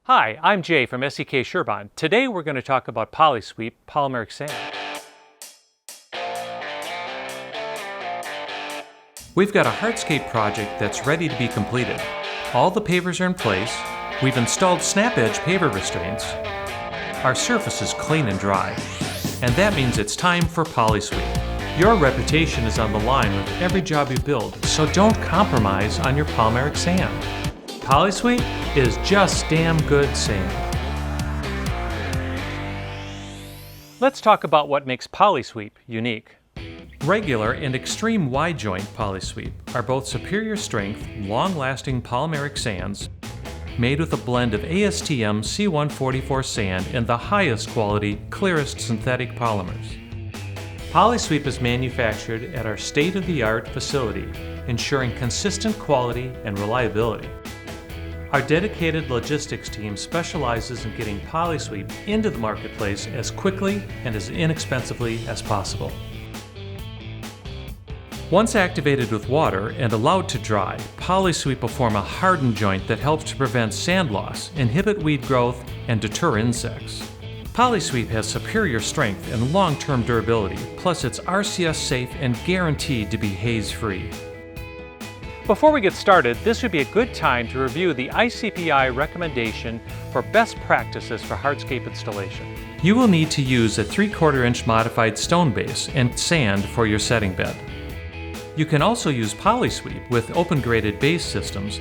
Hi, I'm Jay from SEK Sherborne. Today we're going to talk about PolySweep Polymeric Sand. We've got a hardscape project that's ready to be completed. All the pavers are in place. We've installed snap edge paver restraints. Our surface is clean and dry. And that means it's time for PolySweep. Your reputation is on the line with every job you build, so don't compromise on your polymeric sand. PolySweep is just damn good sand. Let's talk about what makes PolySweep unique. Regular and extreme wide joint PolySweep are both superior strength, long-lasting polymeric sands made with a blend of ASTM C144 sand and the highest quality, clearest synthetic polymers. PolySweep is manufactured at our state-of-the-art facility, ensuring consistent quality and reliability. Our dedicated logistics team specializes in getting PolySweep into the marketplace as quickly and as inexpensively as possible. Once activated with water and allowed to dry, PolySweep will form a hardened joint that helps to prevent sand loss, inhibit weed growth, and deter insects. PolySweep has superior strength and long-term durability, plus it's RCS safe and guaranteed to be haze-free. Before we get started, this would be a good time to review the ICPI recommendation for best practices for hardscape installation. You will need to use a 3/4 inch modified stone base and sand for your setting bed. You can also use PolySweep with open-graded base systems.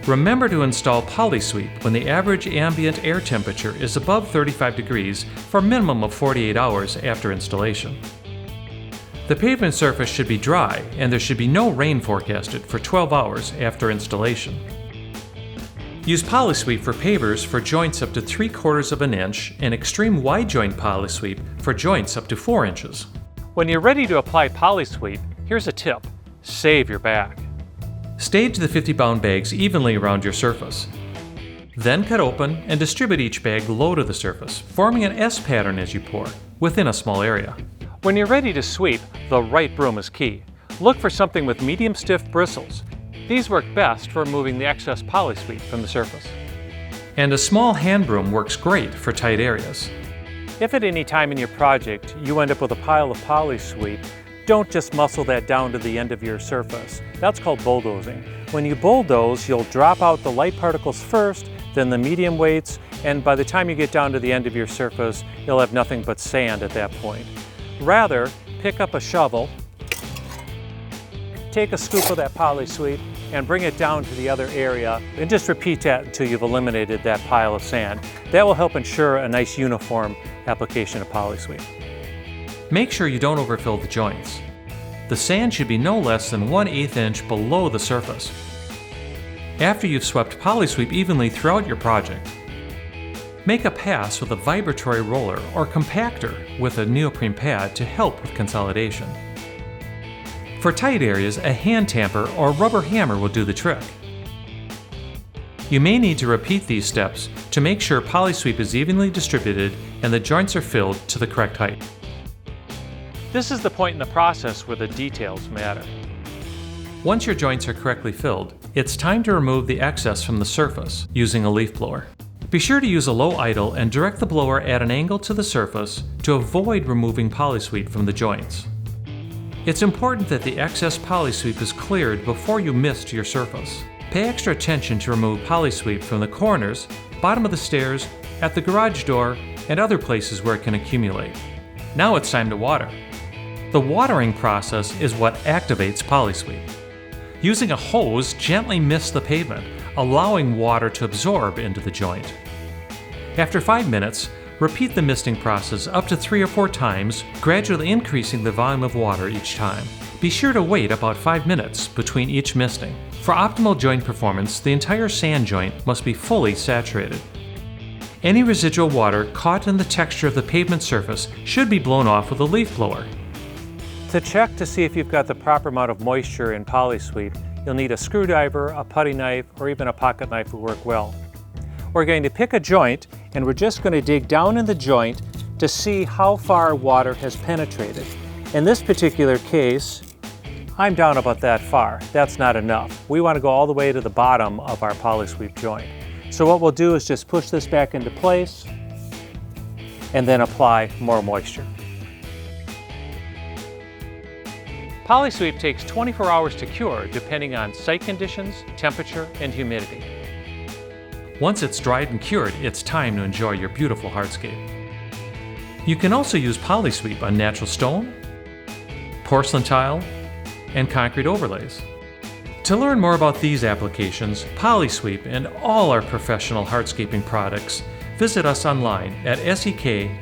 Remember to install PolySweep when the average ambient air temperature is above 35 degrees for a minimum of 48 hours after installation. The pavement surface should be dry, and there should be no rain forecasted for 12 hours after installation. Use PolySweep for pavers for joints up to 3/4 of an inch and extreme wide joint PolySweep for joints up to 4 inches. When you're ready to apply PolySweep, here's a tip: save your bag. Stage the 50-pound bags evenly around your surface. Then cut open and distribute each bag low to the surface, forming an S pattern as you pour, within a small area. When you're ready to sweep, the right broom is key. Look for something with medium stiff bristles. These work best for removing the excess PolySweep from the surface. And a small hand broom works great for tight areas. If at any time in your project you end up with a pile of PolySweep, don't just muscle that down to the end of your surface. That's called bulldozing. When you bulldoze, you'll drop out the light particles first, then the medium weights, and by the time you get down to the end of your surface, you'll have nothing but sand at that point. Rather, pick up a shovel, take a scoop of that PolySweep, and bring it down to the other area, and just repeat that until you've eliminated that pile of sand. That will help ensure a nice uniform application of PolySweep. Make sure you don't overfill the joints. The sand should be no less than 1/8 inch below the surface. After you've swept PolySweep evenly throughout your project, make a pass with a vibratory roller or compactor with a neoprene pad to help with consolidation. For tight areas, a hand tamper or rubber hammer will do the trick. You may need to repeat these steps to make sure PolySweep is evenly distributed and the joints are filled to the correct height. This is the point in the process where the details matter. Once your joints are correctly filled, it's time to remove the excess from the surface using a leaf blower. Be sure to use a low idle and direct the blower at an angle to the surface to avoid removing PolySweep from the joints. It's important that the excess PolySweep is cleared before you mist your surface. Pay extra attention to remove PolySweep from the corners, bottom of the stairs, at the garage door, and other places where it can accumulate. Now it's time to water. The watering process is what activates PolySweep. Using a hose, gently mist the pavement, allowing water to absorb into the joint. After 5 minutes, repeat the misting process up to 3 or 4 times, gradually increasing the volume of water each time. Be sure to wait about 5 minutes between each misting. For optimal joint performance, the entire sand joint must be fully saturated. Any residual water caught in the texture of the pavement surface should be blown off with a leaf blower. To check to see if you've got the proper amount of moisture in PolySweep, you'll need a screwdriver, a putty knife, or even a pocket knife will work well. We're going to pick a joint, and we're just going to dig down in the joint to see how far water has penetrated. In this particular case, I'm down about that far. That's not enough. We want to go all the way to the bottom of our PolySweep joint. So what we'll do is just push this back into place and then apply more moisture. PolySweep takes 24 hours to cure depending on site conditions, temperature, and humidity. Once it's dried and cured, it's time to enjoy your beautiful hardscape. You can also use PolySweep on natural stone, porcelain tile, and concrete overlays. To learn more about these applications, PolySweep, and all our professional hardscaping products, visit us online at sek.us.com.